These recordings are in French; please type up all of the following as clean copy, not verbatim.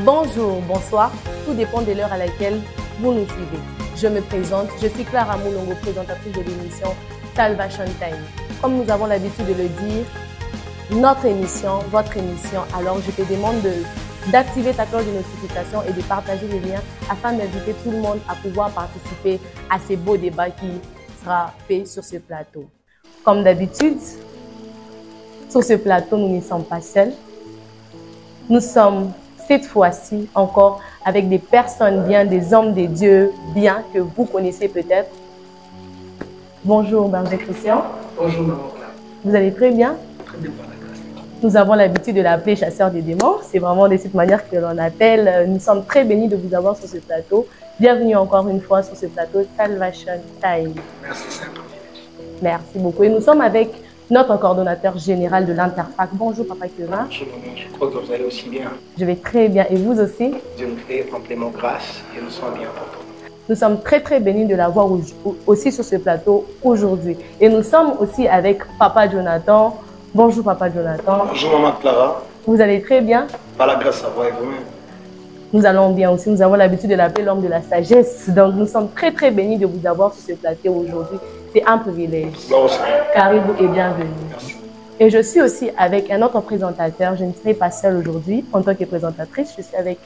Bonjour, bonsoir, tout dépend de l'heure à laquelle vous nous suivez. Je me présente, je suis Clara Moulongo, présentatrice de l'émission Salvation Time. Comme nous avons l'habitude de le dire, notre émission, votre émission, alors je te demande d'activer ta cloche de notification et de partager les liens afin d'inviter tout le monde à pouvoir participer à ces beaux débats qui sera fait sur ce plateau. Comme d'habitude, sur ce plateau, nous ne sommes pas seuls. Nous sommes cette fois-ci encore avec des personnes bien, des hommes de Dieu bien que vous connaissez peut-être. Bonjour Berger Christian. Bonjour Maman Clara. Vous allez très bien? Très bien par la grâce. Nous avons l'habitude de l'appeler chasseur de démons. C'est vraiment de cette manière que l'on appelle. Nous sommes très bénis de vous avoir sur ce plateau. Bienvenue encore une fois sur ce plateau Salvation Time. Merci, c'est un privilège. Merci beaucoup. Et nous sommes avec notre coordonnateur général de l'Interfac. Bonjour Papa Kevin. Bonjour Maman, je crois que vous allez aussi bien. Je vais très bien. Et vous aussi? Dieu nous fait amplement grâce et nous sommes bien pour toi. Nous sommes très bénis de l'avoir aussi sur ce plateau aujourd'hui. Et nous sommes aussi avec Papa Jonathan. Bonjour Papa Jonathan. Bonjour Maman Clara. Vous allez très bien? Par la grâce à vous et vous-même. Nous allons bien aussi. Nous avons l'habitude de l'appeler l'homme de la sagesse. Donc nous sommes très bénis de vous avoir sur ce plateau aujourd'hui. C'est un privilège. Caribou et bienvenue. Merci. Et je suis aussi avec un autre présentateur. Je ne serai pas seule aujourd'hui en tant que présentatrice. Je suis avec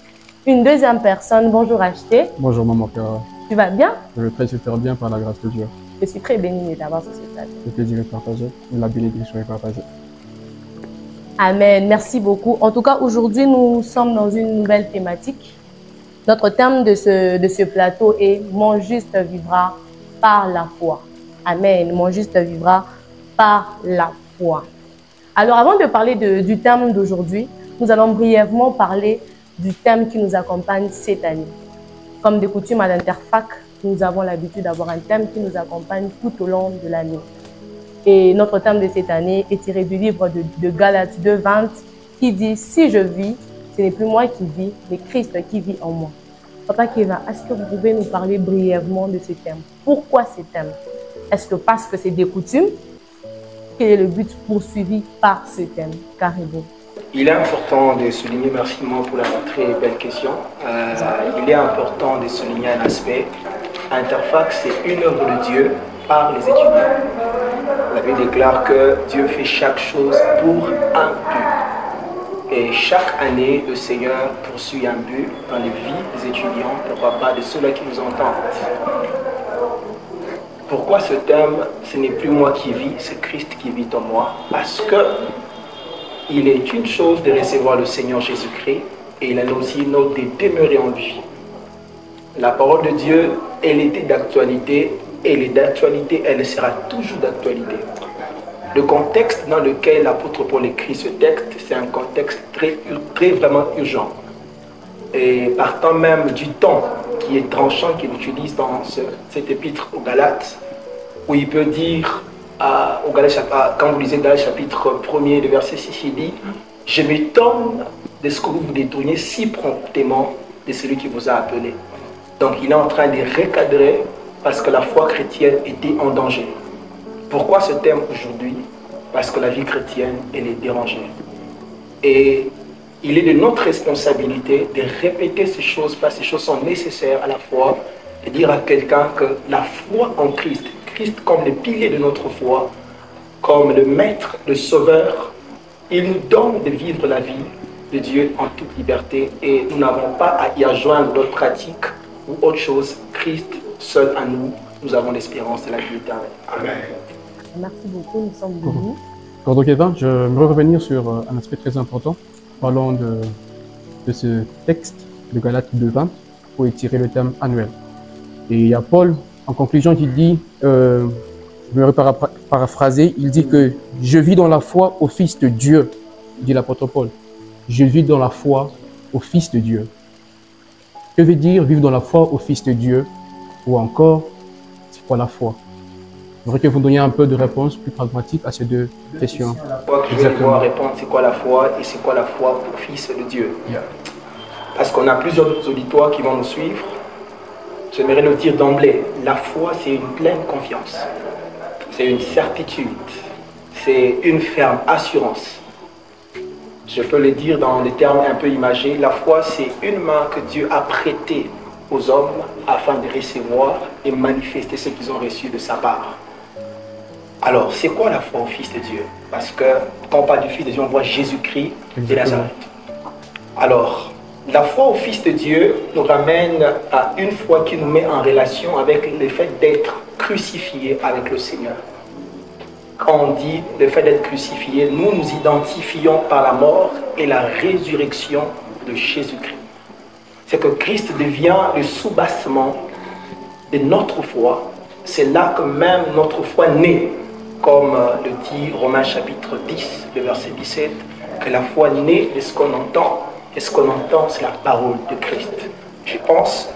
une deuxième personne. Bonjour Acheté. Bonjour Maman Clara. Tu vas bien? Je vais très super bien par la grâce de Dieu. Je suis très bénie de t'avoir sur ce plateau. Le plaisir est partagé et la bénédiction est partagée. Amen. Merci beaucoup. En tout cas, aujourd'hui, nous sommes dans une nouvelle thématique. Notre thème de ce plateau est « Mon juste vivra par la foi ». Amen. Mon juste vivra par la foi. Alors, avant de parler du thème d'aujourd'hui, nous allons brièvement parler du thème qui nous accompagne cette année. Comme de coutume à l'Interfac, nous avons l'habitude d'avoir un thème qui nous accompagne tout au long de l'année. Et notre thème de cette année est tiré du livre de Galates 2:20 qui dit « Si je vis, ce n'est plus moi qui vis, mais Christ qui vit en moi ». Papa Kevin, est-ce que vous pouvez nous parler brièvement de ce thème? Pourquoi ce thème? Est-ce que parce que c'est des coutumes? Quel est le but poursuivi par ce thème? Caribou. Il est important de souligner, merci Maman pour la très belle question. Il est important de souligner un aspect. Interfac, c'est une œuvre de Dieu par les étudiants. La Bible déclare que Dieu fait chaque chose pour un but. Et chaque année, le Seigneur poursuit un but dans les vies des étudiants, pourquoi pas de ceux-là qui nous entendent. Pourquoi ce thème? Ce n'est plus moi qui vis, c'est Christ qui vit en moi. Parce que il est une chose de recevoir le Seigneur Jésus-Christ et il est aussi une autre de demeurer en lui. La parole de Dieu, elle était d'actualité et elle est d'actualité, elle sera toujours d'actualité. Le contexte dans lequel l'apôtre Paul écrit ce texte, c'est un contexte très vraiment urgent. Et partant même du temps qui est tranchant qu'il utilise dans cet épître aux Galates, où il peut dire, quand vous lisez dans le chapitre 1er, le verset 6, il dit « Je m'étonne de ce que vous vous détournez si promptement de celui qui vous a appelé. » Donc il est en train de recadrer parce que la foi chrétienne était en danger. Pourquoi ce thème aujourd'hui? Parce que la vie chrétienne, elle est dérangée. Et il est de notre responsabilité de répéter ces choses parce que ces choses sont nécessaires à la foi, et dire à quelqu'un que la foi en Christ, Christ comme le pilier de notre foi, comme le maître, le sauveur, il nous donne de vivre la vie de Dieu en toute liberté et nous n'avons pas à y adjoindre d'autres pratiques ou autre chose. Christ seul à nous, nous avons l'espérance de la vie éternelle. Amen. Merci beaucoup, nous sommes bénis. Pardon Kevin, je veux revenir sur un aspect très important. Parlons de ce texte de Galates 2:20 pour étirer le thème annuel. Et il y a Paul, en conclusion, qui dit, je vais paraphraser, il dit que je vis dans la foi au Fils de Dieu, dit l'apôtre Paul. Je vis dans la foi au Fils de Dieu. Que veut dire vivre dans la foi au Fils de Dieu? Ou encore, c'est quoi la foi? Je voudrais que vous donniez un peu de réponse plus pragmatique à ces deux questions. Je vais pouvoir répondre c'est quoi la foi et c'est quoi la foi pour Fils de Dieu. Parce qu'on a plusieurs auditoires qui vont nous suivre. J'aimerais le dire d'emblée, la foi c'est une pleine confiance, c'est une certitude, c'est une ferme assurance. Je peux le dire dans des termes un peu imagés. La foi, c'est une main que Dieu a prêtée aux hommes afin de recevoir et manifester ce qu'ils ont reçu de sa part. Alors, c'est quoi la foi au Fils de Dieu? Parce que quand on parle du Fils de Dieu, on voit Jésus-Christ de Nazareth. Alors, la foi au Fils de Dieu nous ramène à une foi qui nous met en relation avec le fait d'être crucifié avec le Seigneur. Quand on dit le fait d'être crucifié, nous nous identifions par la mort et la résurrection de Jésus-Christ. C'est que Christ devient le soubassement de notre foi. C'est là que même notre foi naît, comme le dit Romains chapitre 10, le verset 17, que la foi naît de ce qu'on entend. Et ce qu'on entend, c'est la parole de Christ. Je pense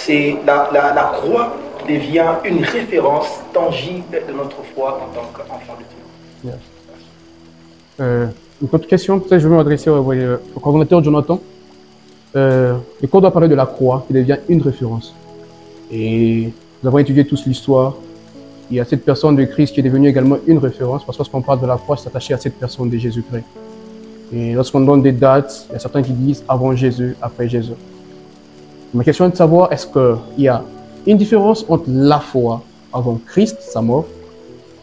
que la croix devient une référence tangible de notre foi en tant qu'enfant de Dieu. Une autre question, peut-être je vais m'adresser au coordonnateur Jonathan. Le cours doit parler de la croix qui devient une référence. Et nous avons étudié tous l'histoire. Il y a cette personne de Christ qui est devenue également une référence parce que lorsqu'on parle de la croix, c'est attaché à cette personne de Jésus-Christ. Et lorsqu'on donne des dates, il y a certains qui disent avant Jésus, après Jésus. Ma question est de savoir, est-ce qu'il y a une différence entre la foi avant Christ, sa mort,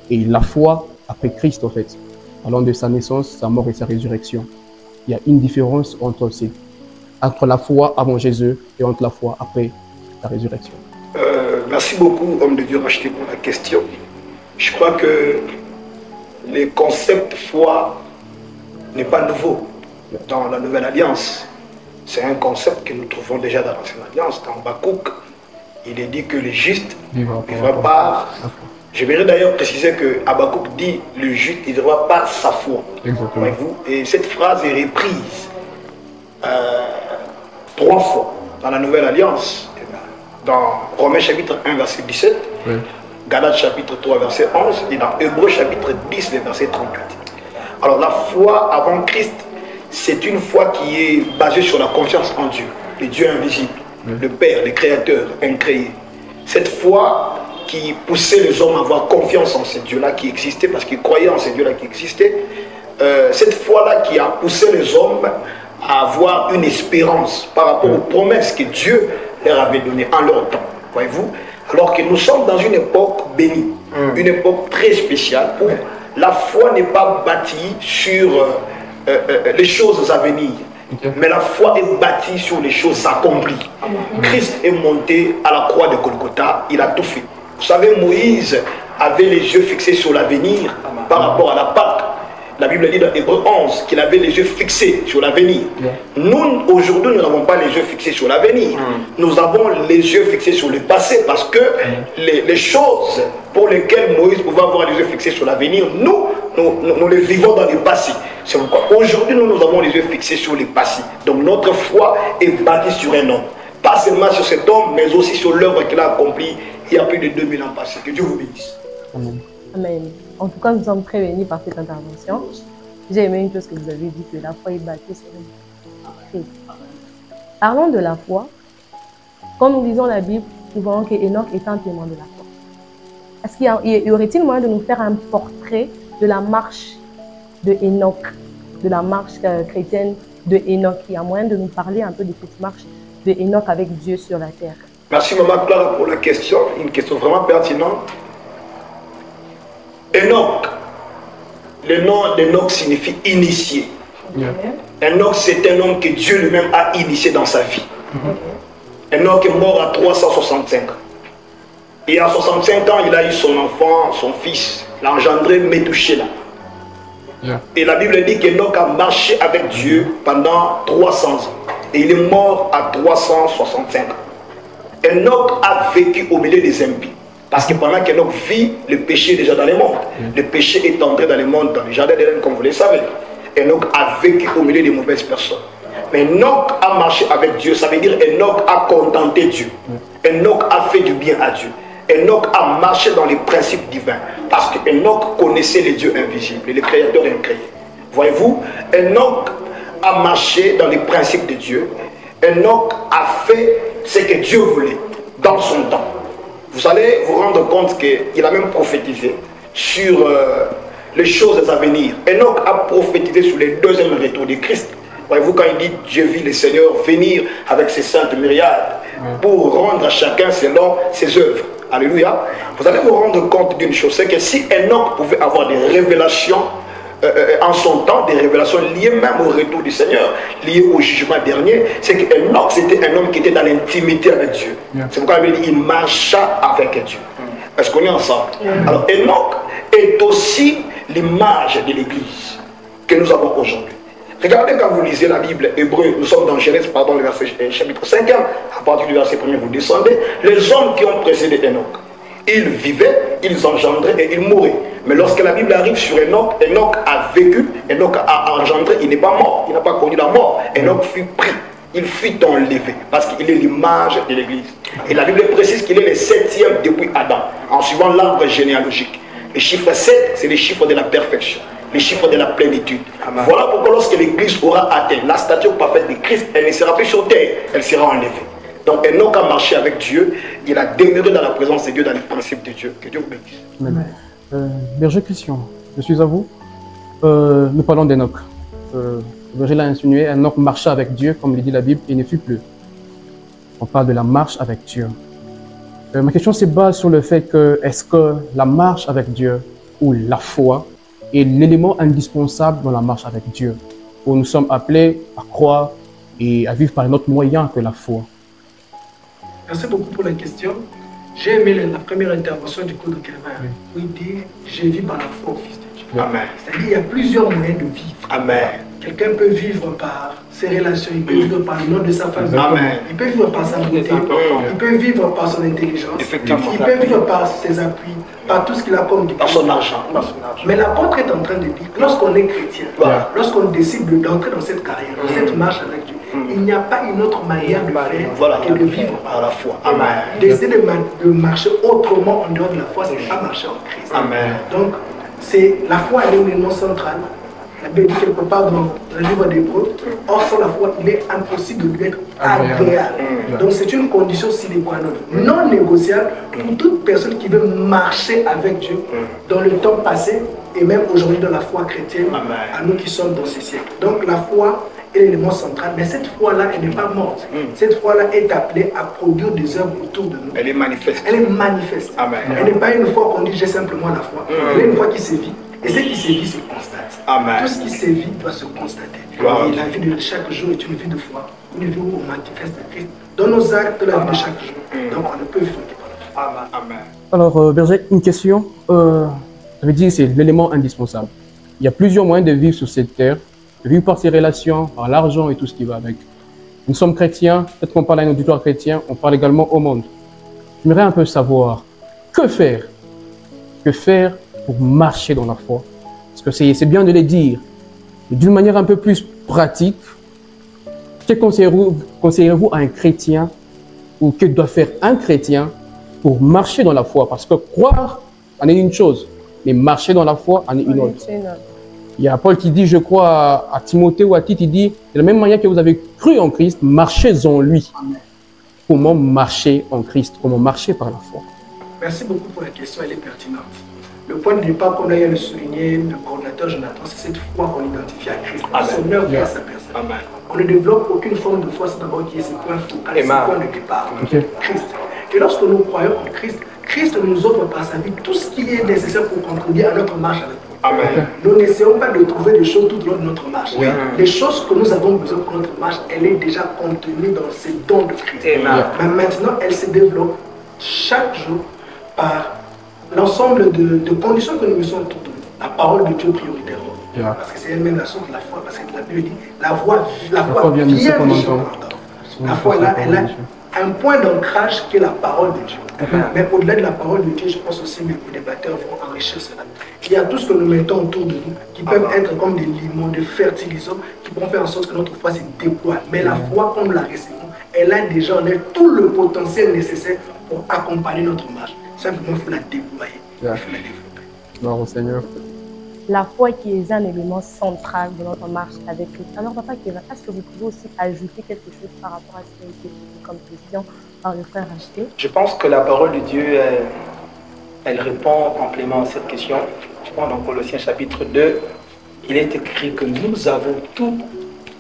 et la foi après Christ, en fait, parlant de sa naissance, sa mort et sa résurrection. Il y a une différence entre la foi avant Jésus et entre la foi après la résurrection. Merci beaucoup, homme de Dieu racheté, pour la question. Je crois que le concept foi n'est pas nouveau dans la Nouvelle Alliance. C'est un concept que nous trouvons déjà dans l'Ancienne Alliance. Dans Habakkuk, il est dit que le juste vivra par... J'aimerais d'ailleurs préciser que Habakkuk dit le juste ne vivra par sa foi. Voyez-vous? Et cette phrase est reprise 3 fois dans la Nouvelle Alliance. Dans Romains chapitre 1, verset 17, oui. Galates chapitre 3, verset 11, et dans Hébreux chapitre 10, verset 38. Alors la foi avant Christ, c'est une foi qui est basée sur la confiance en Dieu, le Dieu invisible, oui. Le Père, le Créateur, incréé. Cette foi qui poussait les hommes à avoir confiance en ce Dieu-là qui existait, parce qu'ils croyaient en ce Dieu-là qui existait. Cette foi-là qui a poussé les hommes à avoir une espérance par rapport aux promesses que Dieu leur avait données en leur temps. Voyez-vous? Alors que nous sommes dans une époque bénie, une époque très spéciale où la foi n'est pas bâtie sur les choses à venir, mais la foi est bâtie sur les choses accomplies. Christ est monté à la croix de Golgotha, il a tout fait. Vous savez, Moïse avait les yeux fixés sur l'avenir par rapport à la Pâque. La Bible dit dans Hébreux 11 qu'il avait les yeux fixés sur l'avenir. Nous, aujourd'hui, nous n'avons pas les yeux fixés sur l'avenir. Nous avons les yeux fixés sur le passé parce que les choses pour lesquelles Moïse pouvait avoir les yeux fixés sur l'avenir, nous les vivons dans le passé. C'est pourquoi aujourd'hui, nous avons les yeux fixés sur le passé. Donc notre foi est bâtie sur un homme. Pas seulement sur cet homme, mais aussi sur l'œuvre qu'il a accomplie il y a plus de 2000 ans passés. Que Dieu vous bénisse. Amen. Amen. En tout cas, nous sommes très bénis par cette intervention. J'ai aimé une chose que vous avez dit, que la foi est bâtie sur Christ. Parlons de la foi. Quand nous lisons la Bible, nous voyons qu'Enoch est un témoin de la foi. Est-ce qu'il y aurait-il moyen de nous faire un portrait de la marche de Enoch, de la marche chrétienne de Enoch? Il y a moyen de nous parler un peu de cette marche de Enoch avec Dieu sur la terre. Merci Maman Clara pour la question, une question vraiment pertinente. Enoch, le nom d'Enoch signifie initié. Enoch, c'est un homme que Dieu lui-même a initié dans sa vie. Enoch est mort à 365 ans. Et à 65 ans, il a eu son enfant, son fils, l'a engendré Métouchéla. Et la Bible dit qu'Enoch a marché avec Dieu pendant 300 ans. Et il est mort à 365 ans. Enoch a vécu au milieu des impies. Parce que pendant qu'Enoch vit, le péché est déjà dans le monde. Le péché est entré dans le monde, dans le jardin d'Éden, comme vous le savez. Enoch a vécu au milieu des mauvaises personnes. Mais Enoch a marché avec Dieu, ça veut dire Enoch a contenté Dieu. Enoch a fait du bien à Dieu. Enoch a marché dans les principes divins. Parce que Enoch connaissait les dieux invisibles, les créateurs incréés. Voyez-vous, Enoch a marché dans les principes de Dieu. Enoch a fait ce que Dieu voulait dans son temps. Vous allez vous rendre compte qu'il a même prophétisé sur les choses à venir. Enoch a prophétisé sur les deuxièmes retours de Christ. Voyez-vous, quand il dit « Dieu vit le Seigneur venir avec ses saintes myriades pour rendre à chacun selon ses œuvres ». Alléluia. Vous allez vous rendre compte d'une chose, c'est que si Enoch pouvait avoir des révélations en son temps, des révélations liées même au retour du Seigneur, liées au jugement dernier, c'est qu'Enoch, c'était un homme qui était dans l'intimité avec Dieu. C'est pourquoi il dit il marcha avec Dieu. Est-ce qu'on est ensemble? Alors Enoch est aussi l'image de l'Église que nous avons aujourd'hui. Regardez quand vous lisez la Bible hébreu, nous sommes dans Genèse, pardon, le verset, chapitre 5, à partir du verset 1er, vous descendez, les hommes qui ont précédé Enoch, ils vivaient, ils engendraient et ils mouraient. Mais lorsque la Bible arrive sur Enoch, Enoch a vécu, Enoch a engendré, il n'est pas mort, il n'a pas connu la mort. Enoch fut pris, il fut enlevé, parce qu'il est l'image de l'Église. Et la Bible précise qu'il est le 7e depuis Adam, en suivant l'arbre généalogique. Le chiffre 7, c'est le chiffre de la perfection, le chiffre de la plénitude. Amen. Voilà pourquoi lorsque l'Église aura atteint la stature parfaite de Christ, elle ne sera plus sur terre, elle sera enlevée. Donc Enoch a marché avec Dieu, il a demeuré dans la présence de Dieu, dans les principes de Dieu. Que Dieu vous bénisse. Amen. Berger Christian, je suis à vous. Nous parlons d'Enoch. Berger l'a insinué, Enoch marcha avec Dieu, comme le dit la Bible, et ne fut plus. On parle de la marche avec Dieu. Ma question se base sur le fait que, est-ce que la marche avec Dieu, ou la foi, est l'élément indispensable dans la marche avec Dieu, où nous sommes appelés à croire et à vivre par un autre moyen que la foi? Merci beaucoup pour la question. J'ai aimé la première intervention du cours de Calvin, où il dit « Je vis par la foi au Fils de Dieu ». Amen. C'est-à-dire qu'il y a plusieurs moyens de vivre. Amen. Quelqu'un peut vivre par ses relations, il peut vivre par le nom de sa famille, Amen. Il peut vivre par sa beauté, il peut vivre par son intelligence, Effectivement. Il peut vivre par ses appuis, par tout ce qu'il a comme Par son argent. Mais l'apôtre est en train de dire, lorsqu'on est chrétien, lorsqu'on décide d'entrer dans cette carrière, dans cette marche avec Dieu, il n'y a pas une autre manière de faire que de vivre par la foi. Amen. D'essayer de marcher autrement en dehors de la foi, c'est pas marcher en Christ. Amen. Donc, la foi est un élément central. La Bible dit quelque part dans le livre d'Hébreux, or sans la foi, il est impossible de lui être agréable. Donc c'est une condition sine qua non, non négociable pour toute personne qui veut marcher avec Dieu dans le temps passé et même aujourd'hui dans la foi chrétienne, à nous qui sommes dans ce siècle. Donc la foi est l'élément central, mais cette foi-là, elle n'est pas morte. Cette foi-là est appelée à produire des œuvres autour de nous. Elle est manifeste. Elle est manifeste. Amen. Elle n'est pas une foi qu'on dit j'ai simplement la foi. Elle est une foi qui sévit. Et ce qui sévit se constate. Amen. Tout ce qui sévit doit se constater. Wow. Et la vie de chaque jour est une vie de foi, une vie où on manifeste Christ dans nos actes de la vie de chaque jour. Donc on ne peut vivre que par la foi. Amen. Alors, Berger, une question. Ça veut dire que c'est l'élément indispensable. Il y a plusieurs moyens de vivre sur cette terre, de vivre par ses relations, par l'argent et tout ce qui va avec. Nous sommes chrétiens, peut-être qu'on parle à un auditoire chrétien, on parle également au monde. J'aimerais un peu savoir, que faire? Que faire pour marcher dans la foi? Parce que c'est bien de le dire, mais d'une manière un peu plus pratique, que conseillerez-vous à un chrétien ou que doit faire un chrétien pour marcher dans la foi? Parce que croire en est une chose, mais marcher dans la foi en est une autre. Il y a Paul qui dit, je crois à Timothée ou à Tite, il dit, de la même manière que vous avez cru en Christ, marchez en lui. Comment marcher en Christ? Comment marcher par la foi? Merci beaucoup pour la question, elle est pertinente. Le point de départ, comme l'a le souligné le coordinateur Jonathan, c'est cette foi qu'on identifie à Christ, à son œuvre et à sa personne. Amen. On ne développe aucune forme de foi, c'est d'abord qui est ce point focal, ce point de départ, Christ. Et lorsque nous croyons en Christ, Christ nous offre par sa vie tout ce qui est nécessaire pour contribuer à notre marche avec lui. Amen. Nous n'essayons pas de trouver des choses tout au long de notre marche. Oui. Les choses que nous avons besoin pour notre marche, elle est déjà contenue dans ces dons de Christ. Amen. Mais maintenant, elle se développe chaque jour par l'ensemble de conditions que nous mettons autour de nous. La parole de Dieu prioritairement. Parce que c'est elle-même la source de la foi. Parce que la Bible dit, la foi vient de ce qu'on entend. La foi, là, elle a un point d'ancrage qui est la parole de Dieu. Mais au-delà de la parole de Dieu, je pense aussi que les débatteurs vont enrichir cela. Il y a tout ce que nous mettons autour de nous qui peuvent être comme des limons, des fertilisants qui vont faire en sorte que notre foi se déploie. Mais la foi, comme nous la recevons, elle a déjà en elle tout le potentiel nécessaire pour accompagner notre marche. Simplement, il faut la déployer, il faut la développer. Gloire au Seigneur. La foi qui est un élément central de notre marche avec Christ. Alors, Papa Kevin, est-ce que vous pouvez aussi ajouter quelque chose par rapport à ce qui a été posé comme question par le frère Acheté? Je pense que la parole de Dieu, elle répond amplement à cette question. correspond dans Colossiens chapitre 2, il est écrit que nous avons tout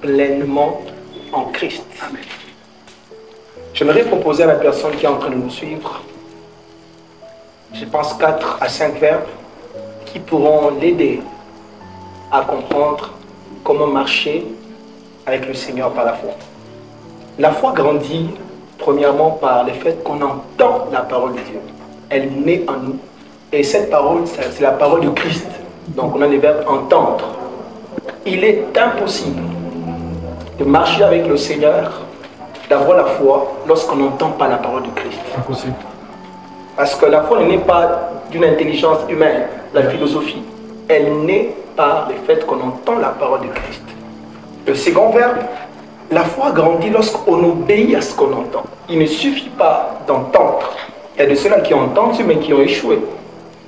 pleinement en Christ. Amen. J'aimerais proposer à la personne qui est en train de nous suivre, je pense 4 à 5 verbes qui pourront l'aider à comprendre comment marcher avec le Seigneur par la foi. La foi grandit premièrement par le fait qu'on entend la parole de Dieu. Elle naît en nous. Et cette parole, c'est la parole de Christ. Donc on a le verbe entendre. Il est impossible de marcher avec le Seigneur, d'avoir la foi lorsqu'on n'entend pas la parole de Christ. Impossible. Parce que la foi n'est pas d'une intelligence humaine, la philosophie. Elle naît par le fait qu'on entend la parole de Christ. Le second verbe, la foi grandit lorsqu'on obéit à ce qu'on entend. Il ne suffit pas d'entendre. Il y a de ceux-là qui ont entendu mais qui ont échoué.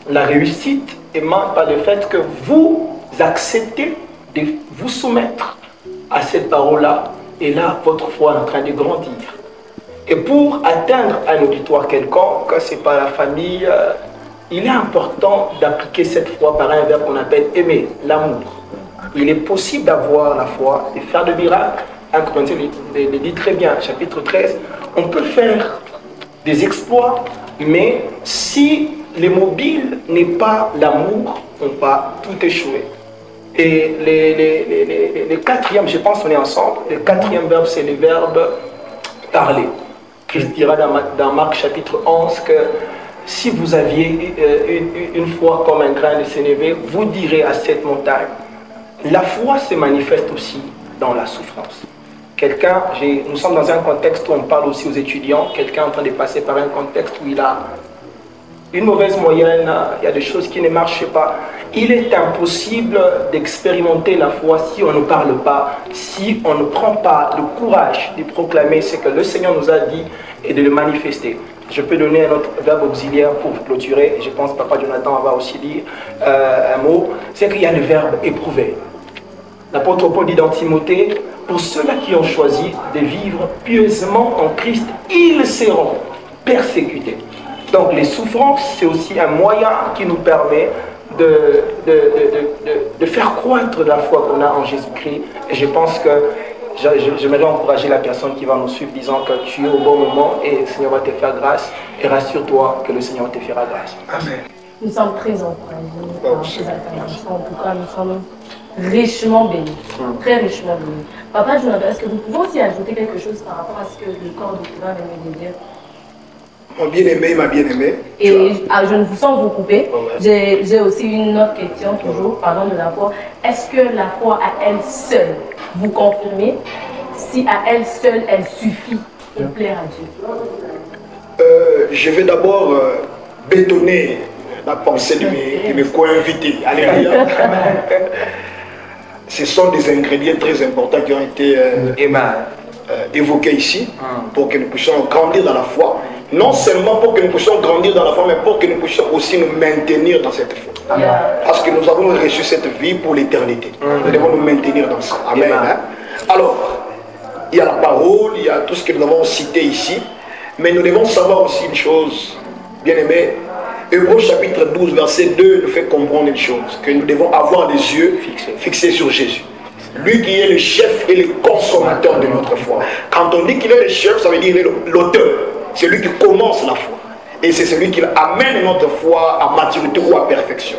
La réussite émane par le fait que vous acceptez de vous soumettre à cette parole-là, et là, votre foi est en train de grandir. Et pour atteindre un auditoire quelconque, c'est pas la famille, il est important d'appliquer cette foi par un verbe qu'on appelle aimer, l'amour. Il est possible d'avoir la foi et faire de miracles. 1 Corinthiens le dit très bien, chapitre 13, on peut faire des exploits, mais si le mobile n'est pas l'amour, on va tout échouer. Et le quatrième, je pense qu'on est ensemble, le quatrième verbe, c'est le verbe parler. Christ dira dans Marc chapitre 11 que si vous aviez une foi comme un grain de sénévé, vous direz à cette montagne. La foi se manifeste aussi dans la souffrance. Nous sommes dans un contexte où on parle aussi aux étudiants, quelqu'un est en train de passer par un contexte où il a une mauvaise moyenne, il y a des choses qui ne marchent pas. Il est impossible d'expérimenter la foi si on ne parle pas, si on ne prend pas le courage de proclamer ce que le Seigneur nous a dit et de le manifester. Je peux donner un autre verbe auxiliaire pour clôturer. Je pense que Papa Jonathan va aussi dire un mot. C'est qu'il y a le verbe éprouver. L'apôtre Paul dit dans Timothée, pour ceux-là qui ont choisi de vivre pieusement en Christ, ils seront persécutés. Donc les souffrances, c'est aussi un moyen qui nous permet de faire croître la foi qu'on a en Jésus-Christ. Et je pense que j'aimerais encourager la personne qui va nous suivre disant que tu es au bon moment et le Seigneur va te faire grâce. Et rassure-toi que le Seigneur te fera grâce. Amen. Nous sommes très encouragés par ces interventions. En tout cas, nous sommes richement bénis. Très richement bénis. Papa Jonathan, est-ce que vous pouvez aussi ajouter quelque chose par rapport à ce que le corps de Touba vient de dire? Mon bien-aimé, ma bien-aimée. Et je ne vous sens vous couper. J'ai aussi une autre question, toujours, parlant de la foi. Est-ce que la foi à elle seule, vous confirmez, si à elle seule, elle suffit pour plaire à Dieu? Je vais d'abord bétonner la pensée de mes co-invités. Alléluia. Ce sont des ingrédients très importants qui ont été évoqués ici pour que nous puissions grandir dans la foi. Non seulement pour que nous puissions grandir dans la foi, mais pour que nous puissions aussi nous maintenir dans cette foi. Parce que nous avons reçu cette vie pour l'éternité. Nous devons nous maintenir dans ça. Amen. Alors, il y a la parole, il y a tout ce que nous avons cité ici, mais nous devons savoir aussi une chose, bien aimé. Hébreux chapitre 12, verset 2 nous fait comprendre une chose, que nous devons avoir les yeux fixés sur Jésus. Lui qui est le chef et le consommateur de notre foi. Quand on dit qu'il est le chef, ça veut dire qu'il est l'auteur. C'est lui qui commence la foi. Et c'est celui qui amène notre foi à maturité ou à perfection.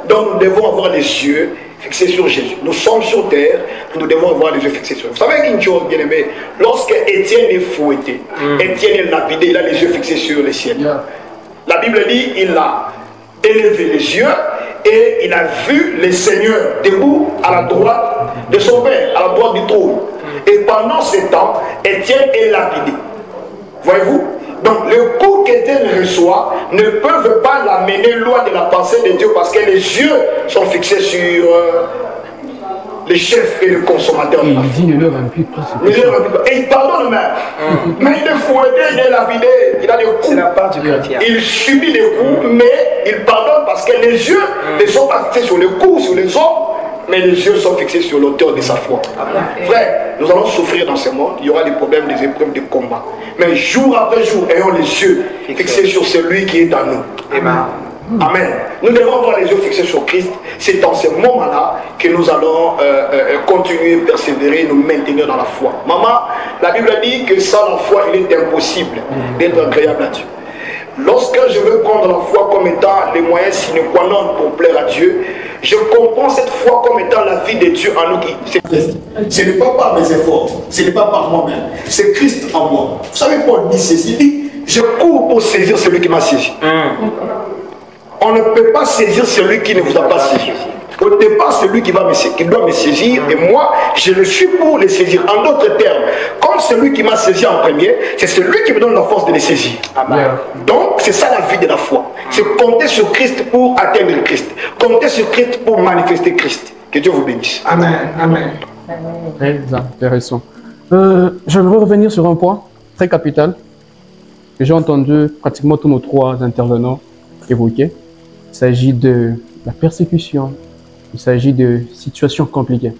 Donc nous devons avoir les yeux fixés sur Jésus. Nous sommes sur terre, nous devons avoir les yeux fixés sur Jésus. Vous savez une chose, bien aimé, lorsque Étienne est fouetté, Étienne est lapidé, il a les yeux fixés sur le ciel. La Bible dit, il a élevé les yeux et il a vu le Seigneur debout à la droite de son Père, à la droite du trône. Et pendant ce temps, Étienne est lapidé. Voyez-vous? Donc le coup qu'Étienne reçoit ne peuvent pas l'amener loin de la pensée de Dieu parce que les yeux sont fixés sur le chef et le consommateur. Et il dit ne leur impute pas. Et il pardonne même. Mais il est fouetté, il est lapidé, il a des coups. C'est la part du chrétien. Il subit des coups, mais il pardonne parce que les yeux ne sont pas fixés sur les coups, sur les hommes, mais les yeux sont fixés sur l'auteur de sa foi. Frère, nous allons souffrir dans ce monde, il y aura des problèmes, des épreuves, des combats. Mais jour après jour, ayons les yeux fixés sur celui qui est en nous. Amen. Amen. Nous devons avoir les yeux fixés sur Christ. C'est dans ces moments-là que nous allons continuer, persévérer, nous maintenir dans la foi. Maman, la Bible dit que sans la foi, il est impossible d'être agréable à Dieu. Lorsque je veux prendre la foi comme étant les moyens sine qua non pour plaire à Dieu, je comprends cette foi comme étant la vie de Dieu en nous. Ce n'est pas par mes efforts, ce n'est pas par moi-même, c'est Christ en moi. Vous savez, Paul dit ceci, il dit, je cours pour saisir celui qui m'a saisi. On ne peut pas saisir celui qui ne vous a pas saisi. Au départ, celui qui doit me saisir, et moi, je le suis pour le saisir. En d'autres termes, comme celui qui m'a saisi en premier, c'est celui qui me donne la force de le saisir. Amen. Donc, c'est ça la vie de la foi. C'est compter sur Christ pour atteindre le Christ. Compter sur Christ pour manifester Christ. Que Dieu vous bénisse. Amen. Amen. Très intéressant. Je veux revenir sur un point très capital que j'ai entendu pratiquement tous nos trois intervenants évoquer. Il s'agit de la persécution. Il s'agit de situations compliquées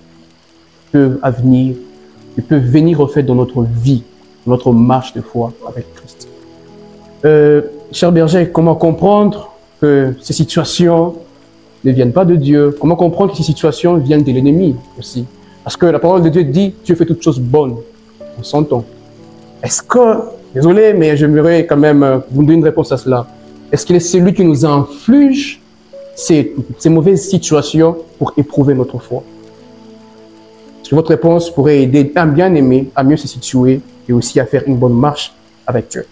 qui peuvent venir au fait dans notre vie, dans notre marche de foi avec Christ. Cher berger, comment comprendre que ces situations ne viennent pas de Dieu? Comment comprendre que ces situations viennent de l'ennemi aussi? Parce que la parole de Dieu dit Dieu fait toutes choses bonnes en son temps. Est-ce que, désolé, mais j'aimerais quand même vous donner une réponse à cela. Est-ce qu'il est celui qui nous inflige ces mauvaises situations pour éprouver notre foi? Est-ce que votre réponse pourrait aider un bien-aimé à mieux se situer et aussi à faire une bonne marche avec Dieu?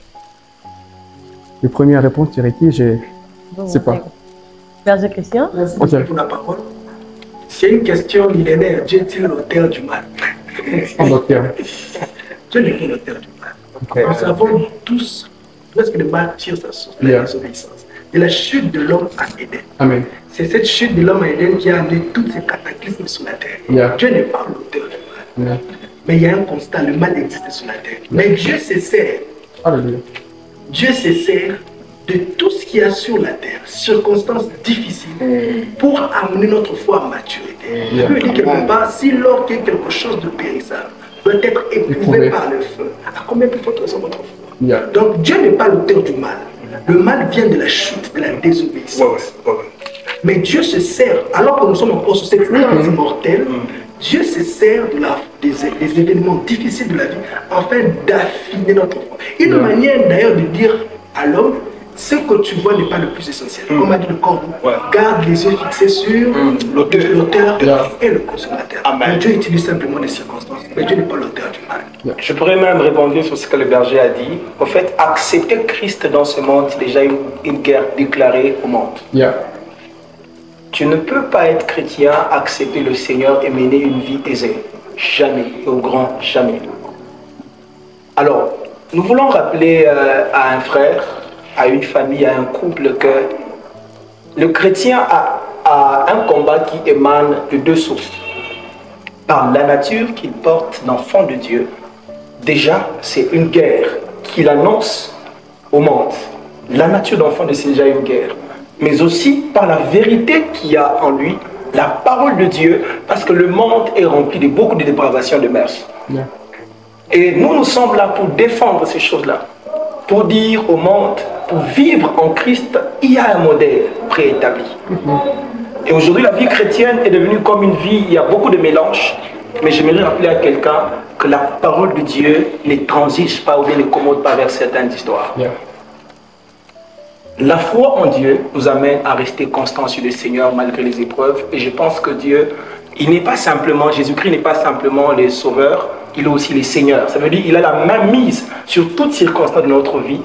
Le premier à répondre, c'est qui? Je ne sais pas. Berger Christian. Merci pour la parole. C'est une question millénaire. Dieu est-il l'auteur du mal? En docteur. Dieu n'est pas l'auteur du mal. Nous savons tous que le mal tire sa source de la désobéissance. De la chute de l'homme à Éden. Amen. C'est cette chute de l'homme à Éden qui a amené tous ces cataclysmes sur la terre. Dieu n'est pas l'auteur du mal. Mais il y a un constat, le mal existe sur la terre. Mais Dieu se sert. Alléluia. Dieu se sert de tout ce qu'il y a sur la terre, circonstances difficiles, pour amener notre foi à maturité. Je veux dire quelque part, si l'or qui est quelque chose de périssable doit être éprouvé par le feu, à combien plus forte raison votre foi? Donc Dieu n'est pas l'auteur du mal. Le mal vient de la chute, de la désobéissance. Mais Dieu se sert, alors que nous sommes encore sur cette terre mortelle, Dieu se sert des événements difficiles de la vie afin d'affiner notre foi. Une manière d'ailleurs de dire à l'homme, ce que tu vois n'est pas le plus essentiel. Comme a dit le Coran, garde les yeux fixés sur l'auteur et le consommateur. Mais Dieu utilise simplement des circonstances, mais Dieu n'est pas l'auteur du mal. Je pourrais même répondre sur ce que le berger a dit. En fait, accepter Christ dans ce monde, c'est déjà une guerre déclarée au monde. Tu ne peux pas être chrétien, accepter le Seigneur et mener une vie aisée. Jamais, et au grand jamais. Alors, nous voulons rappeler à un frère, à une famille, à un couple que le chrétien a un combat qui émane de deux sources. Par la nature qu'il porte d'enfant de Dieu, déjà c'est une guerre qu'il annonce au monde. La nature d'enfant de Dieu, c'est déjà une guerre. Mais aussi par la vérité qu'il y a en lui, la parole de Dieu, parce que le monde est rempli de beaucoup de dépravations de mœurs. Et nous sommes là pour défendre ces choses-là, pour dire au monde, pour vivre en Christ, il y a un modèle préétabli. Et aujourd'hui, la vie chrétienne est devenue comme une vie, il y a beaucoup de mélanges, mais j'aimerais rappeler à quelqu'un que la parole de Dieu ne transige pas ou bien ne commode pas vers certaines histoires. La foi en Dieu nous amène à rester constants sur le Seigneur malgré les épreuves. Et je pense que Dieu, il n'est pas simplement, Jésus-Christ n'est pas simplement le sauveur, il est aussi le Seigneur. Ça veut dire qu'il a la main mise sur toutes circonstances de notre vie.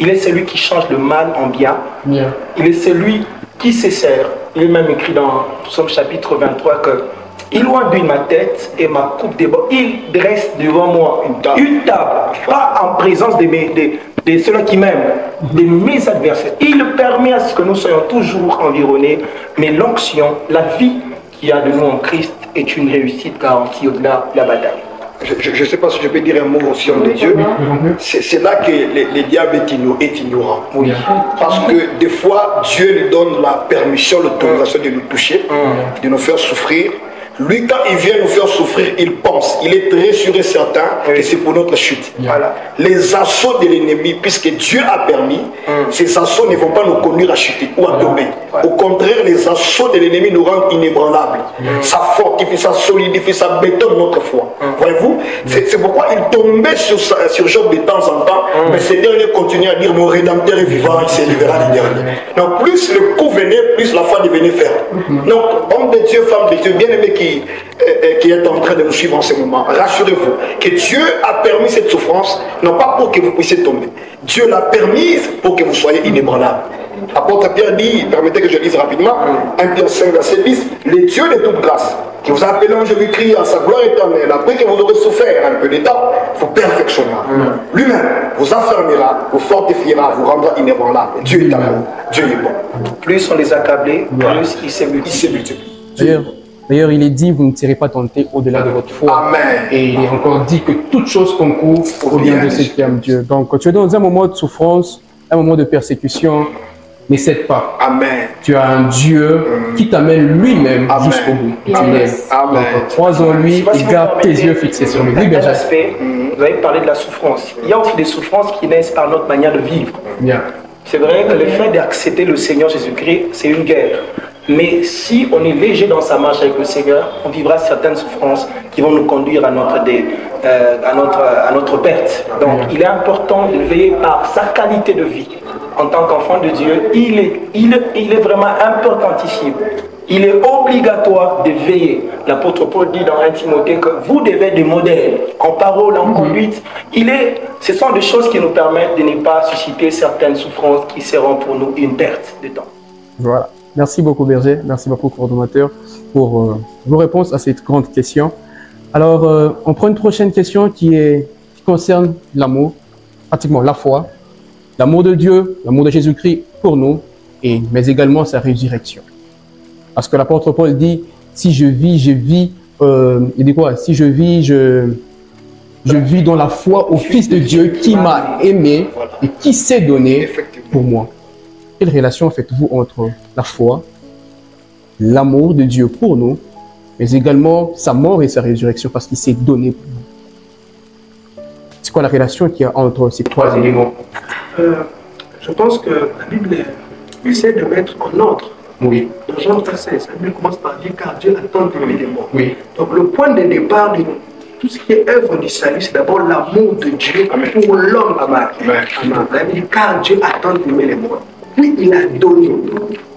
Il est celui qui change le mal en bien. Il est celui qui se sert. Il est même écrit dans Psaume chapitre 23 que il éloigne ma tête et ma coupe déborde. Il dresse devant moi une table, pas en présence de ceux-là qui m'aiment, de mes adversaires. Il permet à ce que nous soyons toujours environnés, mais l'onction, la vie qu'il y a de nous en Christ est une réussite garantie au-delà de la bataille. Je ne sais pas si je peux dire un mot aussi en de Dieu. C'est là que le diable est ignorant. Parce que des fois, Dieu lui donne la permission, l'autorisation de nous toucher, de nous faire souffrir. Lui, quand il vient nous faire souffrir, il pense, il est très sûr et certain que c'est pour notre chute. Voilà. Les assauts de l'ennemi, puisque Dieu a permis, ces assauts ne vont pas nous conduire à chuter ou à tomber. Au contraire, les assauts de l'ennemi nous rendent inébranlables. Ça fortifie, ça solidifie, ça bétonne notre foi. Voyez-vous, c'est pourquoi il tombait sur Job de temps en temps, mais ce dernier continuait à dire mon Rédempteur est vivant, il s'élèvera les derniers. Donc plus le coup venait, plus la foi devenait ferme. Donc homme de Dieu, femme de Dieu, bien-aimé qui est en train de nous suivre en ce moment, rassurez-vous que Dieu a permis cette souffrance, non pas pour que vous puissiez tomber. Dieu l'a permise pour que vous soyez inébranlables. L'apôtre Pierre dit, permettez que je lise rapidement, 1 Pierre 5, verset 10, le Dieu de toute grâce, qui vous a appelé en Jésus-Christ à sa gloire éternelle, après que vous aurez souffert un peu de temps, vous perfectionnera. Lui-même vous affermira, vous fortifiera, vous rendra inébranlable. Dieu est amour, Dieu est bon. Plus on les accablait, plus il s'est multiplié. D'ailleurs, il est dit, vous ne serez pas tentés au-delà de votre foi. Amen. Et il est encore dit que toute chose concourt au bien de ceux qui aiment Dieu. Donc, quand tu es dans un moment de souffrance, un moment de persécution, ne cède pas. Amen. Tu as un Dieu qui t'amène lui-même jusqu'au bout. Tu l'aimes. Donc, crois en lui et garde tes yeux fixés sur lui. Vous avez parlé de la souffrance. Il y a aussi des souffrances qui naissent par notre manière de vivre. C'est vrai que le fait d'accepter le Seigneur Jésus-Christ, c'est une guerre. Mais si on est léger dans sa marche avec le Seigneur, on vivra certaines souffrances qui vont nous conduire à notre perte. Donc il est important de veiller par sa qualité de vie. En tant qu'enfant de Dieu, il est vraiment importantissime. Il est obligatoire de veiller. L'apôtre Paul dit dans 1 Timothée que vous devez être des modèles en parole, en conduite. Ce sont des choses qui nous permettent de ne pas susciter certaines souffrances qui seront pour nous une perte de temps. Voilà. Merci beaucoup Berger, merci beaucoup coordonnateur pour vos réponses à cette grande question. Alors, on prend une prochaine question qui concerne l'amour, pratiquement la foi, l'amour de Dieu, l'amour de Jésus-Christ pour nous, mais également sa résurrection. Parce que l'apôtre Paul dit, si je vis, il dit quoi? Si je vis, je vis dans la foi au Fils de Dieu qui m'a aimé et qui s'est donné pour moi. Quelle relation faites-vous entre la foi, l'amour de Dieu pour nous, mais également sa mort et sa résurrection parce qu'il s'est donné pour nous? C'est quoi la relation qu'il y a entre ces trois éléments? Je pense que la Bible essaie de mettre en ordre. Oui. Dans Jean 16, la Bible commence par dire car Dieu a tant aimé les morts. Oui. Donc le point de départ de tout ce qui est œuvre du salut, c'est d'abord l'amour de Dieu pour l'homme. La Bible dit car Dieu a tant aimé les morts. Oui, il a donné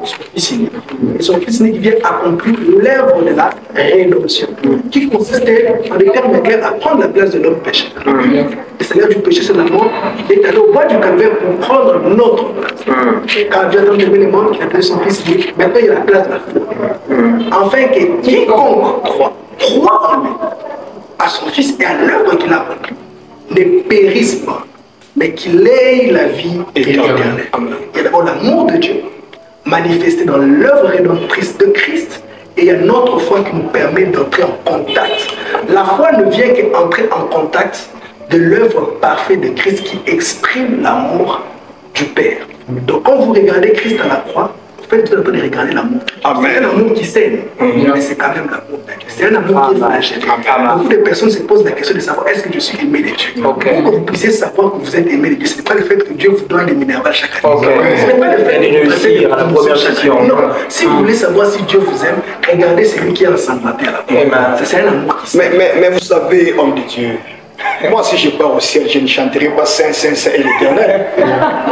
son Fils unique. Et son Fils unique vient accomplir l'œuvre de la rédemption, qui consistait en l'intermédiaire à prendre la place de l'homme pécheur. Le Seigneur du péché, c'est la mort. Il est allé au bas du calvaire pour prendre notre place. Car Dieu a donné les morts, il a donné son Fils unique. Maintenant, il a la place de la foi. Afin que quiconque croit en lui, à son Fils et à l'œuvre qu'il a accomplie, ne périsse pas, mais qu'il ait la vie éternelle. Il y a d'abord l'amour de Dieu manifesté dans l'œuvre rédemptrice de Christ, et il y a notre foi qui nous permet d'entrer en contact. La foi ne vient qu'entrer en contact de l'œuvre parfaite de Christ qui exprime l'amour du Père. Donc quand vous regardez Christ à la croix, vous faites tout un peu de regarder l'amour. C'est un amour qui saigne, mais c'est quand même l'amour de Dieu. C'est un amour qui est flagellé. Beaucoup de personnes se posent la question de savoir est-ce que je suis aimé de Dieu. Pour que vous puissiez savoir que vous êtes aimé de Dieu, ce n'est pas le fait que Dieu vous donne des minerales chaque année. Ce n'est pas le fait que vous réussir à la première session. Non. Si vous voulez savoir si Dieu vous aime, regardez celui qui est ensemble à la croix. C'est un amour qui s'aime. Mais vous savez, homme de Dieu, moi, si je pars au ciel, je ne chanterai pas Saint, Saint, Saint et l'Éternel.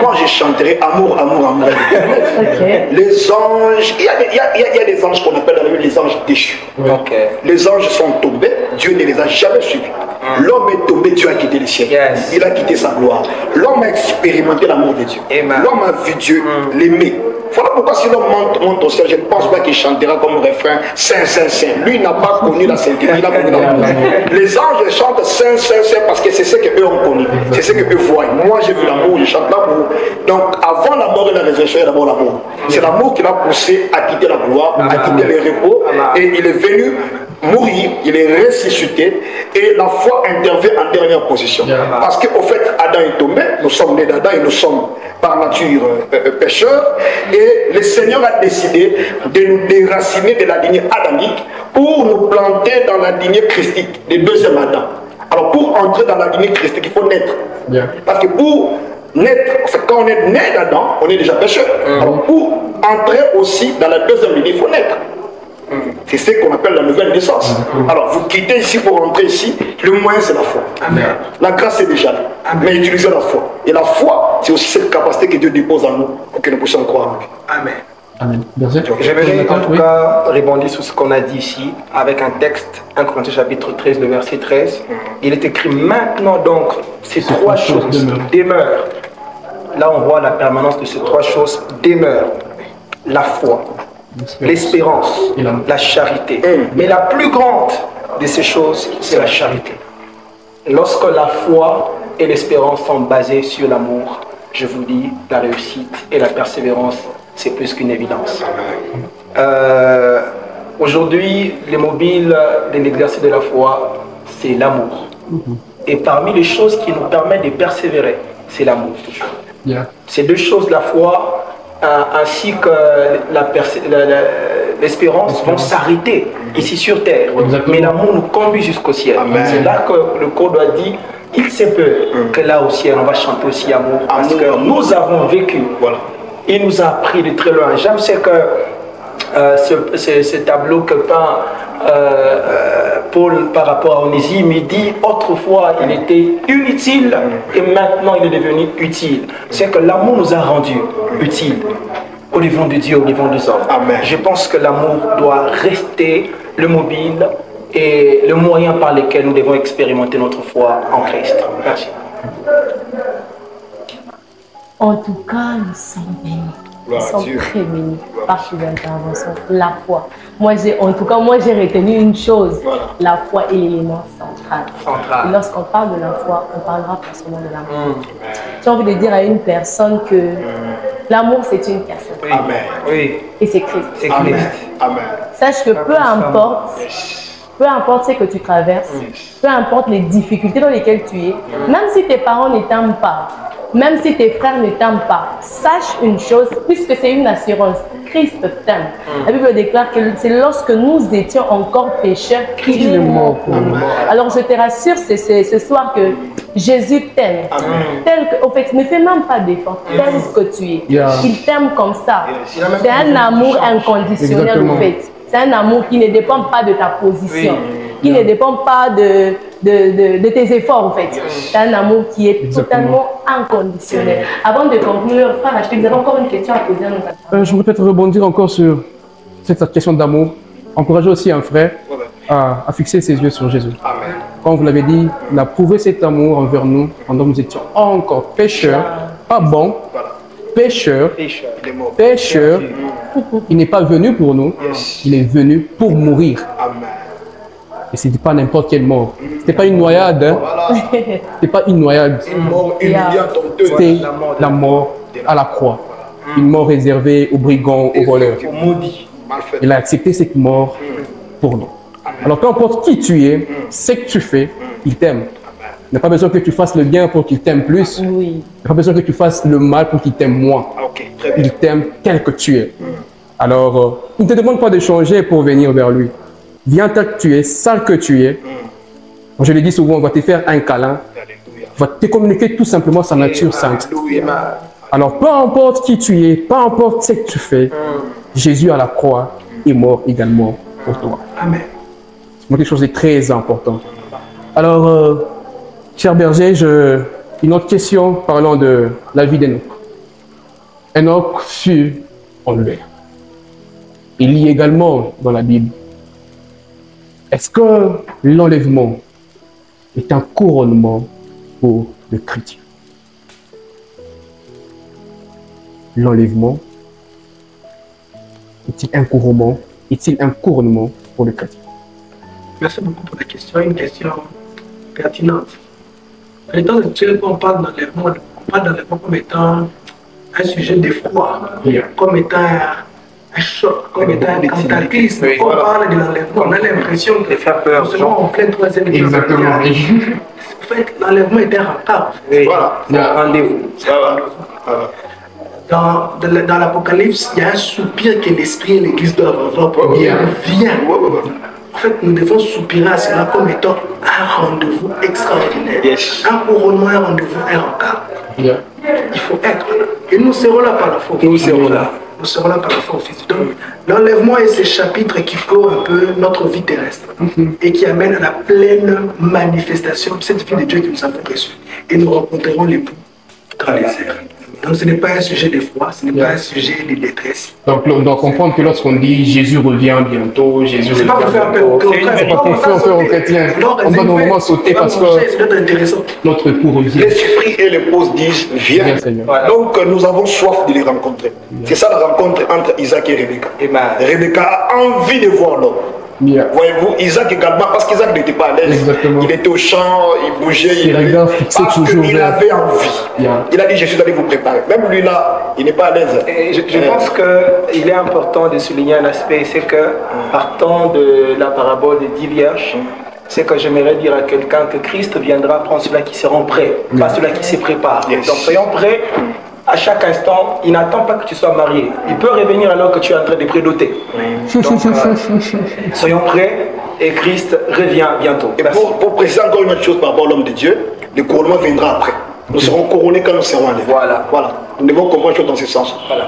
Moi, je chanterai Amour, Amour, Amour et l'Éternel. Les anges, il y a des anges qu'on appelle dans la Bible les anges déchus. Les anges sont tombés, Dieu ne les a jamais suivis. L'homme est tombé, Dieu a quitté le ciel. Il a quitté sa gloire. L'homme a expérimenté l'amour de Dieu. L'homme a vu Dieu l'aimer. Voilà pourquoi si l'homme monte au ciel, je ne pense pas qu'il chantera comme refrain Saint, Saint, Saint. Lui n'a pas connu la sainteté, il a connu l'amour. Les anges chantent Saint, Saint, Saint parce que c'est ce qu'eux ont connu, c'est ce qu'eux voient. Moi j'ai vu l'amour, je chante l'amour. Donc avant la mort et la résurrection, il y a d'abord l'amour. C'est l'amour qui l'a poussé à quitter la gloire, à quitter le repos, et il est venu mourir, il est ressuscité, et la foi intervient en dernière position. Parce qu'au fait, Adam est tombé, nous sommes nés d'Adam et nous sommes par nature pécheurs, et le Seigneur a décidé de nous déraciner de la lignée adamique pour nous planter dans la lignée christique, le deuxième Adam. Alors pour entrer dans la lignée christique, il faut naître. Parce que pour naître, quand on est né d'Adam, on est déjà pécheur. Alors pour entrer aussi dans la deuxième lignée, il faut naître. C'est ce qu'on appelle la nouvelle naissance. Alors vous quittez ici pour entrer ici, le moyen c'est la foi. Amen. La grâce est déjà là. Mais utilisez la foi. Et la foi, c'est aussi cette capacité que Dieu dépose en nous pour que nous puissions croire en lui. Amen. Amen. J'aimerais en tout cas rebondir sur ce qu'on a dit ici avec un texte, 1 Corinthiens chapitre 13, le verset 13. Il est écrit maintenant donc, ces trois choses demeurent. Là on voit la permanence de ces trois choses demeurent. La foi, l'espérance, la charité. Mais la plus grande de ces choses, c'est la charité. Lorsque la foi et l'espérance sont basées sur l'amour, je vous dis, la réussite et la persévérance, c'est plus qu'une évidence. Aujourd'hui, les mobiles de l'exercice de la foi, c'est l'amour. Et parmi les choses qui nous permettent de persévérer, c'est l'amour. Ces deux choses, la foi ainsi que l'espérance, vont s'arrêter ici sur terre. Mais l'amour nous conduit jusqu'au ciel. C'est là que le code a dit, il se peut que là au ciel, on va chanter aussi amour. Parce que nous avons vécu. Il nous a appris de très loin. J'aime ce que ce tableau que peint Paul par rapport à Onésime. Il dit autrefois il était inutile et maintenant il est devenu utile. C'est que l'amour nous a rendus utiles au devant de Dieu, au devant des hommes. Amen. Je pense que l'amour doit rester le mobile et le moyen par lequel nous devons expérimenter notre foi en Christ. Merci. En tout cas, nous sommes bénis. Nous sommes très bénis par ces interventions. La foi. En tout cas, moi, j'ai retenu une chose. La foi est l'élément central. Et lorsqu'on parle de la foi, on parlera forcément de l'amour. J'ai envie de dire à une personne que l'amour, c'est une personne. Oui. Et c'est Christ. Amen. Amen. Sache que peu importe ce que tu traverses, peu importe les difficultés dans lesquelles tu es, même si tes parents ne t'aiment pas, même si tes frères ne t'aiment pas, sache une chose, puisque c'est une assurance, Christ t'aime. La Bible déclare que c'est lorsque nous étions encore pécheurs qu'il est mort pour nous. Alors je te rassure ce soir que Jésus t'aime. En fait, ne fais même pas d'effort, tel que tu es. Il t'aime comme ça. C'est un amour inconditionnel en fait. C'est un amour qui ne dépend pas de ta position, qui ne dépend pas de tes efforts en fait. C'est un amour qui est totalement inconditionnel. Avant de conclure, frère Acheté, vous avez encore une question à poser à nos attendants. Je voudrais peut-être rebondir encore sur cette question d'amour. Encourager aussi un frère à fixer ses yeux sur Jésus. Amen. Comme vous l'avez dit, il a prouvé cet amour envers nous pendant que nous étions encore pécheurs, pas bons, pécheurs. Il n'est pas venu pour nous, il est venu pour mourir. Amen. Et ce n'était pas n'importe quelle mort. Ce n'était pas une noyade. Hein. C'était pas une noyade. C'était la mort à la croix. Une mort réservée aux brigands, aux voleurs. Il a accepté cette mort pour nous. Alors peu importe qui tu es, ce que tu fais, il t'aime. Il n'a pas besoin que tu fasses le bien pour qu'il t'aime plus. Il n'a pas besoin que tu fasses le mal pour qu'il t'aime moins. Il t'aime tel que tu es. Alors, il ne te demande pas de changer pour venir vers lui. Viens tel que tu es, sale que tu es. Je le dis souvent, on va te faire un câlin. On va te communiquer tout simplement sa nature sainte. Alors, peu importe qui tu es, peu importe ce que tu fais, Jésus à la croix est mort également pour toi. Amen. C'est quelque chose de très important. Alors, cher berger, une autre question parlant de la vie d'Enoch. Enoch fut enlevé. Il lit également dans la Bible. Est-ce que l'enlèvement est un couronnement pour le chrétien? L'enlèvement est-il un couronnement? Est-il un couronnement pour le chrétien? Merci beaucoup pour la question. Une question pertinente. Dans les temps actuels, quand on parle d'enlèvement, on parle d'enlèvement comme étant un sujet de foi, comme étant un choc, comme étant un cataclysme. Quand on parle de l'enlèvement, on a l'impression que nous sommes en plein troisième guerre mondiale. En fait, l'enlèvement était rentable. Voilà, c'est un rendez-vous. Dans l'Apocalypse, il y a un soupir que l'Esprit et l'Église doivent avoir pour dire viens. En fait, nous devons soupirer à cela comme étant un rendez-vous extraordinaire. Un couronnement, un rendez-vous, un rencard. Il faut être là. Et nous serons là par la foi. Nous serons là. Nous serons là par la foi au Fils. Donc, l'enlèvement est ce chapitre qui clôt un peu notre vie terrestre et qui amène à la pleine manifestation de cette vie de Dieu que nous avons reçue. Et nous rencontrerons l'époux dans les airs. Donc ce n'est pas un sujet de foi, ce n'est pas un sujet de détresse. Donc on doit comprendre que lorsqu'on dit Jésus revient bientôt, Jésus revient bientôt, c'est pas pour faire peur aux chrétiens. On doit normalement sauter parce que notre époux revient. L'esprit et l'épouse disent viens. Donc nous avons soif de les rencontrer. C'est ça la rencontre entre Isaac et Rebecca. Rebecca a envie de voir l'homme. Voyez-vous, Isaac également, parce qu'Isaac n'était pas à l'aise. Il était au champ, il bougeait, il avait envie. Il a dit, je suis allé vous préparer. Même lui là, il n'est pas à l'aise. Je pense qu'il est important de souligner un aspect, c'est que partant de la parabole des 10 vierges, c'est que j'aimerais dire à quelqu'un que Christ viendra prendre ceux-là qui seront prêts, pas ceux-là qui se préparent. Donc soyons prêts. À chaque instant, il n'attend pas que tu sois marié. Il peut revenir alors que tu es en train de prédoter. Donc, soyons prêts et Christ revient bientôt. Et pour préciser encore une autre chose par rapport à l'homme de Dieu, le couronnement viendra après. Nous serons couronnés quand nous serons enlevés. Voilà. Nous devons comprendre les choses dans ce sens. Voilà.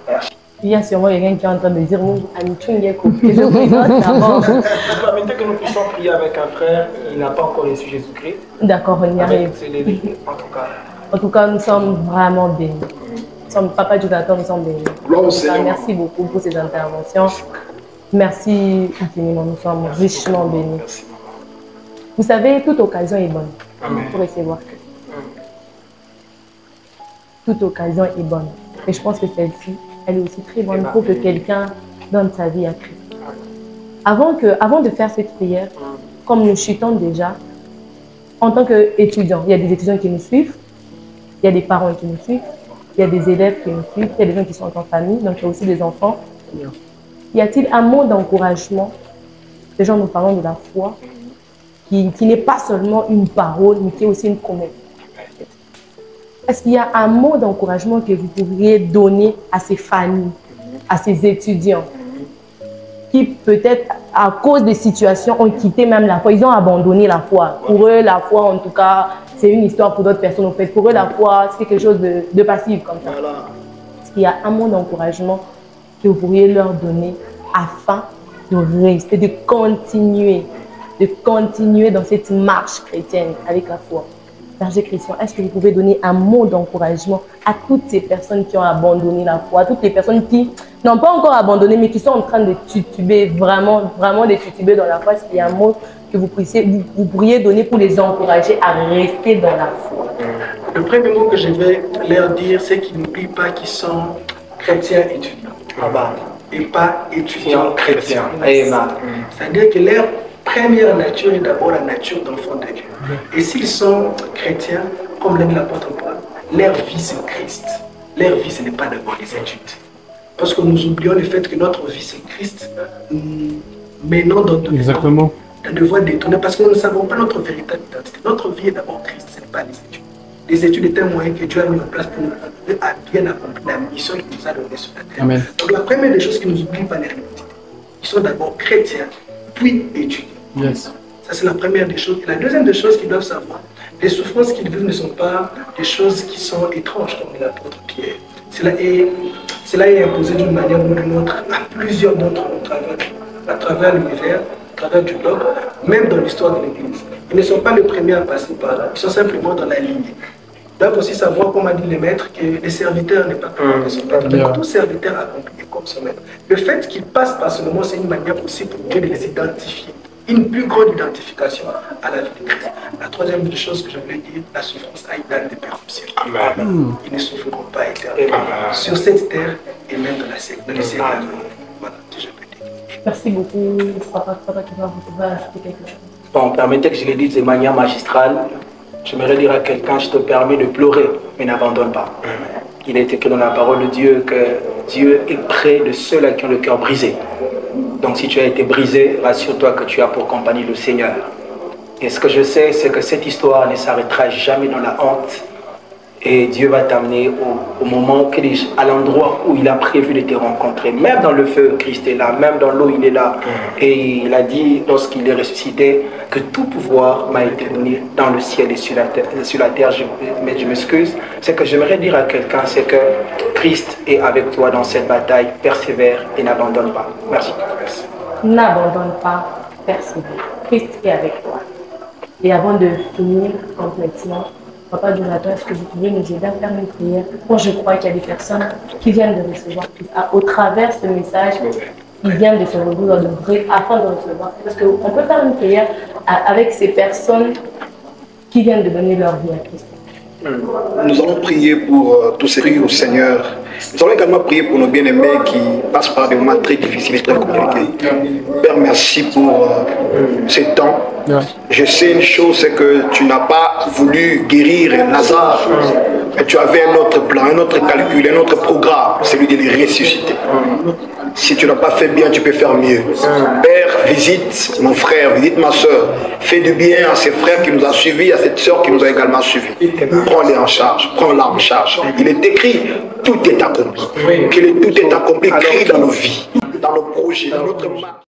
Merci. Il y a sûrement quelqu'un qui est en train de dire que je présente d'abord. Maintenant que nous puissions prier avec un frère, il n'a pas encore reçu Jésus-Christ. D'accord, on y arrive. En tout cas. En tout cas, nous sommes vraiment bénis. Papa Jonathan, nous sommes bénis. Merci beaucoup pour ces interventions. Merci infiniment, nous sommes richement bénis. Vous savez, toute occasion est bonne pour recevoir Christ. Toute occasion est bonne. Et je pense que celle-ci, elle est aussi très bonne pour que quelqu'un donne sa vie à Christ. Avant de faire cette prière, comme nous chutons déjà, en tant qu'étudiants, il y a des étudiants qui nous suivent. Il y a des parents qui nous suivent, il y a des élèves qui nous suivent, il y a des gens qui sont en famille, donc il y a aussi des enfants. Y a-t-il un mot d'encouragement? Déjà, nous parlons de la foi, qui n'est pas seulement une parole, mais qui est aussi une promesse. Est-ce qu'il y a un mot d'encouragement que vous pourriez donner à ces familles, à ces étudiants, qui peut-être, à cause des situations, ont quitté même la foi, ils ont abandonné la foi. Pour eux, la foi, en tout cas, c'est une histoire pour d'autres personnes. En fait, pour eux, la foi, c'est quelque chose de passif comme ça. Est-ce qu'il y a un mot d'encouragement que vous pourriez leur donner afin de rester, de continuer dans cette marche chrétienne avec la foi? Berger Christian, est-ce que vous pouvez donner un mot d'encouragement à toutes ces personnes qui ont abandonné la foi, à toutes les personnes qui n'ont pas encore abandonné, mais qui sont en train de tituber, vraiment de tituber dans la foi? Est-ce qu'il y a un mot que vous pourriez donner pour les encourager à rester dans la foi? Le premier mot que je vais leur dire, c'est qu'ils n'oublient pas qu'ils sont chrétiens étudiants. Et pas étudiants chrétiens. C'est-à-dire que leur première nature est d'abord la nature d'enfant de Dieu. Et s'ils sont chrétiens, comme l'a dit l'apôtre Paul, leur vie c'est Christ. Leur vie ce n'est pas d'abord les études. Parce que nous oublions le fait que notre vie c'est Christ. Maintenant dans de voies détournées parce que nous ne savons pas notre véritable identité. Notre vie est d'abord Christ, ce n'est pas les études. Les études étaient un moyen que Dieu a mis en place pour nous aider à bien accomplir la mission qu'il nous a donnée sur la terre. Amen. Donc la première des choses qui nous oublie pas leur identité. Ils sont d'abord chrétiens, puis étudiants. Yes. Ça c'est la première des choses. Et la deuxième des choses qu'ils doivent savoir, les souffrances qu'ils vivent ne sont pas des choses qui sont étranges, comme dit l'apôtre Pierre. Cela est imposé d'une manière ou d'une autre à plusieurs d'entre nous à travers l'univers, à travers du globe, même dans l'histoire de l'Église. Ils ne sont pas les premiers à passer par là, ils sont simplement dans la lignée. Ils doivent aussi savoir, comme a dit le maître, que les serviteurs n'est pas comme son maître. Donc tout serviteur accompli comme son maître. Le fait qu'ils passent par ce moment, c'est une manière aussi pour Dieu de les identifier. Une plus grande identification à la vie de Christ. La troisième des choses que je voulais dire, la souffrance a une date de péremption. Ils ne souffriront pas éternellement sur cette terre et même dans le ciel à venir. Voilà ce que je peux dire. Merci beaucoup, Papa qui va vous ajouter quelque chose. Bon, permettez que je le dise de manière magistrale. J'aimerais dire à quelqu'un, je te permets de pleurer, mais n'abandonne pas. Il est écrit dans la parole de Dieu que Dieu est près de ceux-là qui ont le cœur brisé. Donc si tu as été brisé, rassure-toi que tu as pour compagnie le Seigneur. Et ce que je sais, c'est que cette histoire ne s'arrêtera jamais dans la honte. Et Dieu va t'amener au moment, à l'endroit où il a prévu de te rencontrer. Même dans le feu, Christ est là. Même dans l'eau, il est là. Et il a dit, lorsqu'il est ressuscité, que tout pouvoir m'a été donné dans le ciel et sur la terre. Mais je m'excuse. Ce que j'aimerais dire à quelqu'un, c'est que Christ est avec toi dans cette bataille. Persévère et n'abandonne pas. Merci. N'abandonne pas, persévère. Christ est avec toi. Et avant de finir complètement, Papa Jonathan, est-ce que vous pouvez nous aider à faire une prière? Moi, je crois qu'il y a des personnes qui viennent de recevoir Christ. Au travers ce message, ils viennent de se revoir afin de recevoir. Parce qu'on peut faire une prière avec ces personnes qui viennent de donner leur vie à Christ. Nous allons prier pour tous ces cris au Seigneur. Nous allons également prier pour nos bien-aimés qui passent par des moments très difficiles et très compliqués. Père, merci pour ces temps. Je sais une chose, c'est que tu n'as pas voulu guérir Lazare, mais tu avais un autre plan, un autre calcul, un autre programme, celui de les ressusciter. Si tu n'as pas fait bien, tu peux faire mieux. Père, visite mon frère, visite ma soeur. Fais du bien à ces frères qui nous ont suivis, à cette soeur qui nous a également suivis. Prends-les en charge, prends-la en charge. Il est écrit, tout est accompli. Que tout est accompli, crie dans nos vies, dans nos projets, dans notre marche.